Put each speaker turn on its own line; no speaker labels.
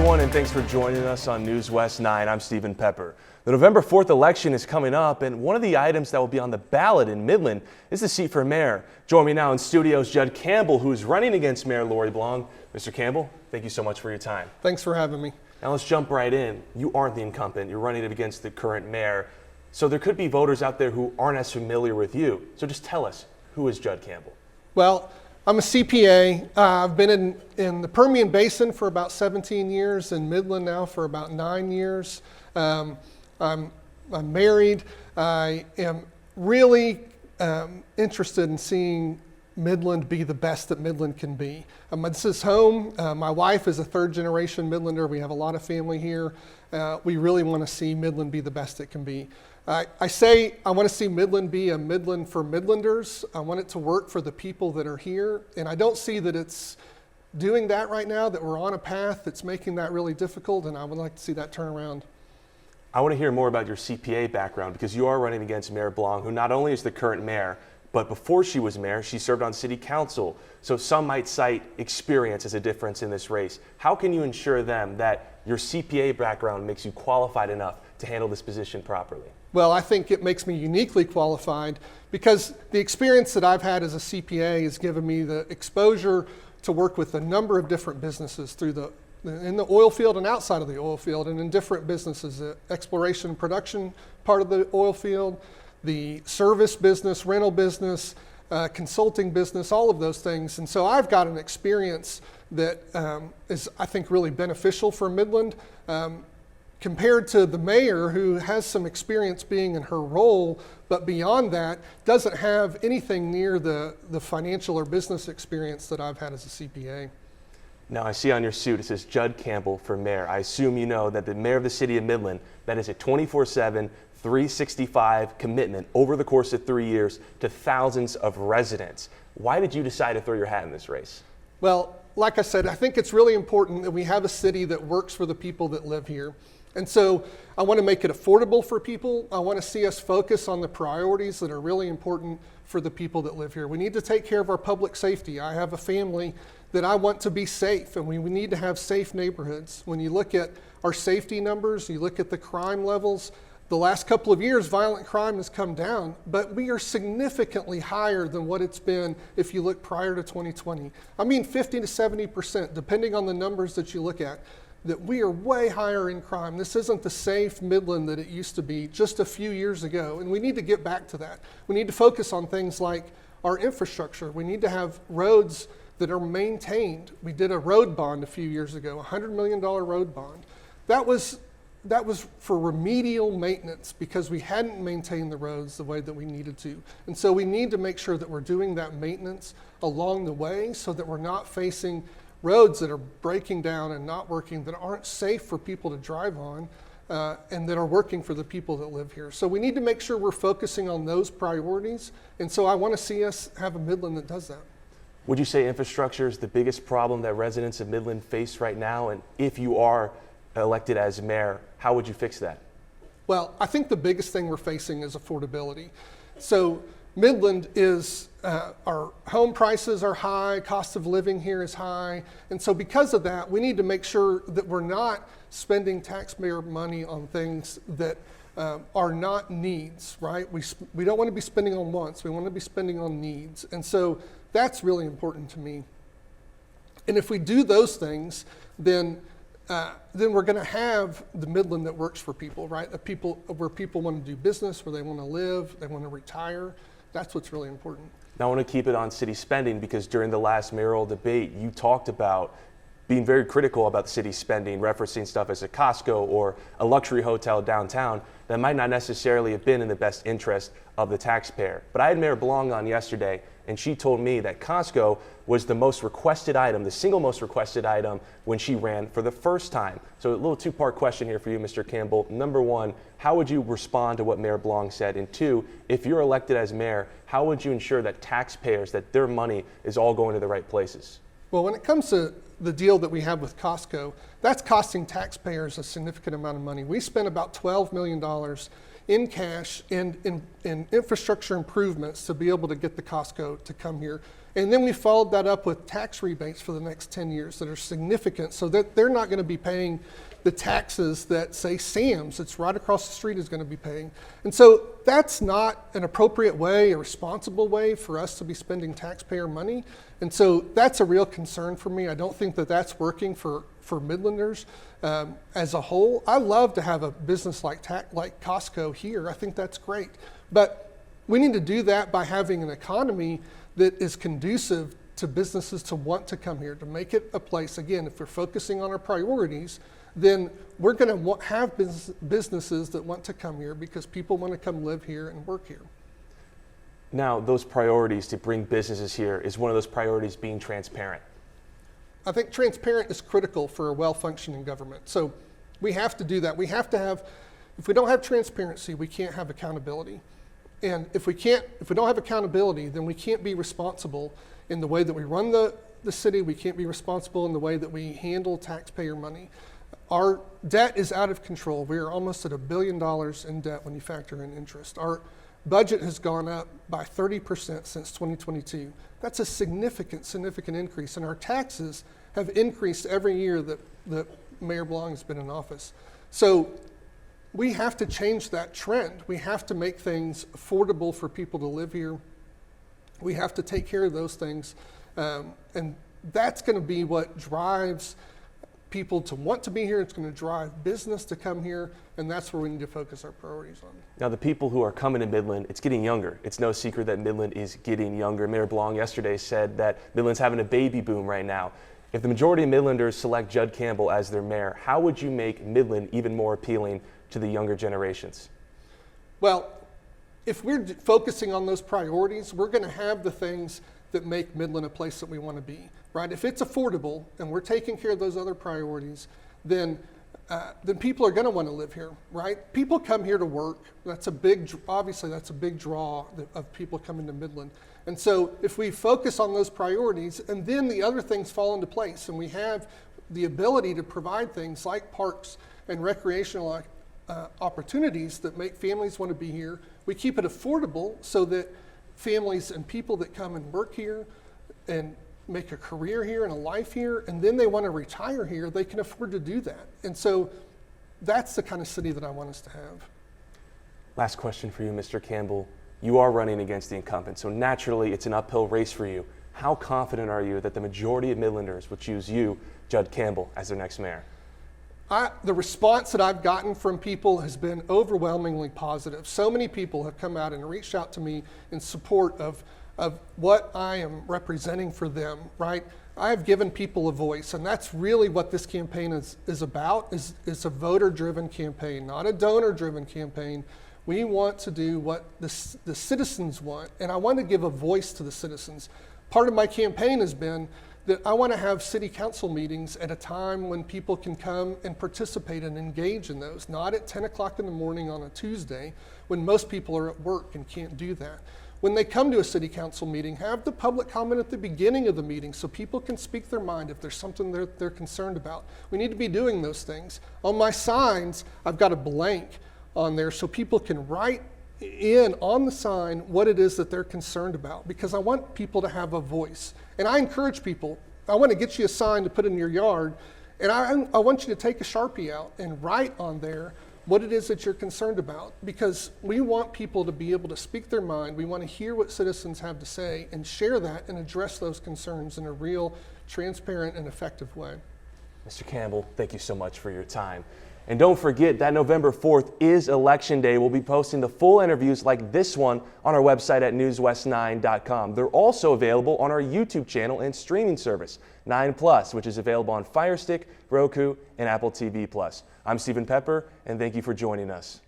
everyone, and thanks for joining us on NewsWest 9. I'm Stephen Pepper. The November 4th election is coming up, and one of the items that will be on the ballot in Midland is the seat for mayor. Join me now in studio is Judd Campbell, who is running against Mayor Lori Blanc. Mr. Campbell, thank you so much for your time.
Thanks for having me.
Now let's jump right in. You aren't the incumbent. You're running against the current mayor. So there could be voters out there who aren't as familiar with you. So just tell us, who is Judd Campbell?
Well, I'm a CPA. I've been in the Permian Basin for about 17 years, in Midland now for about 9 years. I'm married. I am really interested in seeing Midland be the best that Midland can be. This is home. My wife is a third generation Midlander. We have a lot of family here. We really want to see Midland be the best it can be. I say I want to see Midland be a Midland for Midlanders. I want it to work for the people that are here. And I don't see that it's doing that right now, that we're on a path that's making that really difficult, and I would like to see that turn around.
I want to hear more about your CPA background, because you are running against Mayor Blanc, who not only is the current mayor, but before she was mayor, she served on city council. So some might cite experience as a difference in this race. How can you ensure them that your CPA background makes you qualified enough to handle this position properly?
Well, I think it makes me uniquely qualified because the experience that I've had as a CPA has given me the exposure to work with a number of different businesses in the oil field and outside of the oil field, and in different businesses, the exploration and production part of the oil field, the service business, rental business, consulting business, all of those things. And so I've got an experience that is, I think, really beneficial for Midland. Compared to the mayor, who has some experience being in her role, but beyond that, doesn't have anything near the financial or business experience that I've had as a CPA.
Now I see on your suit, it says Judd Campbell for mayor. I assume you know that the mayor of the city of Midland, that is a 24/7, 365 commitment over the course of 3 years to thousands of residents. Why did you decide to throw your hat in this race?
Well, like I said, I think it's really important that we have a city that works for the people that live here. And so I want to make it affordable for people. I want to see us focus on the priorities that are really important for the people that live here. We need to take care of our public safety. I have a family that I want to be safe, and we need to have safe neighborhoods. When you look at our safety numbers, you look at the crime levels, the last couple of years, violent crime has come down, but we are significantly higher than what it's been if you look prior to 2020. I mean 50 to 70%, depending on the numbers that you look at, that we are way higher in crime. This isn't the safe Midland that it used to be just a few years ago, and we need to get back to that. We need to focus on things like our infrastructure. We need to have roads that are maintained. We did a road bond a few years ago, $100 million road bond. That was for remedial maintenance because we hadn't maintained the roads the way that we needed to. And so we need to make sure that we're doing that maintenance along the way so that we're not facing roads that are breaking down and not working, that aren't safe for people to drive on, and that are working for the people that live here. So we need to make sure we're focusing on those priorities. And so I want to see us have a Midland that does that.
Would you say infrastructure is the biggest problem that residents of Midland face right now? And if you are elected as mayor, how would you fix that?
Well, I think the biggest thing we're facing is affordability. So Midland is, our home prices are high, cost of living here is high. And so because of that, we need to make sure that we're not spending taxpayer money on things that are not needs, right? We don't want to be spending on wants, we want to be spending on needs. And so that's really important to me. And if we do those things, then we're going to have the Midland that works for people, right? Where people want to do business, where they want to live, they want to retire. That's what's really important.
Now I want to keep it on city spending because during the last mayoral debate, you talked about being very critical about the city's spending, referencing stuff as a Costco or a luxury hotel downtown that might not necessarily have been in the best interest of the taxpayer. But I had Mayor Blanc on yesterday, and she told me that Costco was the most requested item, the single most requested item when she ran for the first time. So a little two-part question here for you, Mr. Campbell. Number one, how would you respond to what Mayor Blanc said? And two, if you're elected as mayor, how would you ensure that taxpayers, that their money is all going to the right places?
Well, when it comes to the deal that we have with Costco, that's costing taxpayers a significant amount of money. We spent about $12 million in cash and in infrastructure improvements to be able to get the Costco to come here. And then we followed that up with tax rebates for the next 10 years that are significant, so that they're not going to be paying the taxes that, say, Sam's, that's right across the street, is going to be paying. And so that's not an appropriate way, a responsible way for us to be spending taxpayer money. And so that's a real concern for me. I don't think that that's working for Midlanders as a whole. I love to have a business like Costco here. I think that's great. But we need to do that by having an economy that is conducive to businesses to want to come here, to make it a place. Again, if we're focusing on our priorities, then we're going to have businesses that want to come here because people want to come live here and work here.
Now, those priorities to bring businesses here, is one of those priorities being transparent?
I think transparent is critical for a well-functioning government. So we have to do that. We have to have, if we don't have transparency, we can't have accountability. And if we don't have accountability, then we can't be responsible in the way that we run the city. We can't be responsible in the way that we handle taxpayer money. Our debt is out of control. We are almost at $1 billion in debt when you factor in interest. Our budget has gone up by 30% since 2022. That's a significant increase. And our taxes have increased every year that Mayor Blanc has been in office. So we have to change that trend. We have to make things affordable for people to live here. We have to take care of those things. And that's going to be what drives people to want to be here. It's going to drive business to come here, and that's where we need to focus our priorities on.
Now, the people who are coming to Midland, it's getting younger. It's no secret that Midland is getting younger. Mayor Blanc yesterday said that Midland's having a baby boom right now. If the majority of Midlanders select Judd Campbell as their mayor, how would you make Midland even more appealing to the younger generations?
Well, if we're focusing on those priorities, we're going to have the things that make Midland a place that we want to be, right? If it's affordable and we're taking care of those other priorities, then people are going to want to live here, right? People come here to work. Obviously that's a big draw of people coming to Midland. And so if we focus on those priorities, and then the other things fall into place, and we have the ability to provide things like parks and recreational opportunities that make families want to be here, we keep it affordable so that families and people that come and work here and make a career here and a life here, and then they want to retire here, they can afford to do that. And so that's the kind of city that I want us to have.
Last question for you, Mr. Campbell. You are running against the incumbent, so naturally it's an uphill race for you. How confident are you that the majority of Midlanders will choose you, Judd Campbell, as their next mayor?
The response that I've gotten from people has been overwhelmingly positive. So many people have come out and reached out to me in support of what I am representing for them, right? I have given people a voice, and that's really what this campaign is about, is a voter-driven campaign, not a donor-driven campaign. We want to do what the citizens want, and I want to give a voice to the citizens. Part of my campaign has been that I want to have city council meetings at a time when people can come and participate and engage in those, not at 10 o'clock in the morning on a Tuesday when most people are at work and can't do that. When they come to a city council meeting, have the public comment at the beginning of the meeting so people can speak their mind if there's something they're concerned about. We need to be doing those things. On my signs, I've got a blank on there so people can write in on the sign what it is that they're concerned about, because I want people to have a voice. And I encourage people, I want to get you a sign to put in your yard, and I want you to take a Sharpie out and write on there what it is that you're concerned about, because we want people to be able to speak their mind. We want to hear what citizens have to say and share that and address those concerns in a real, transparent, and effective way.
Mr. Campbell, thank you so much for your time. And don't forget that November 4th is Election Day. We'll be posting the full interviews like this one on our website at newswest9.com. They're also available on our YouTube channel and streaming service, 9+, which is available on Fire Stick, Roku, and Apple TV+. I'm Stephen Pepper, and thank you for joining us.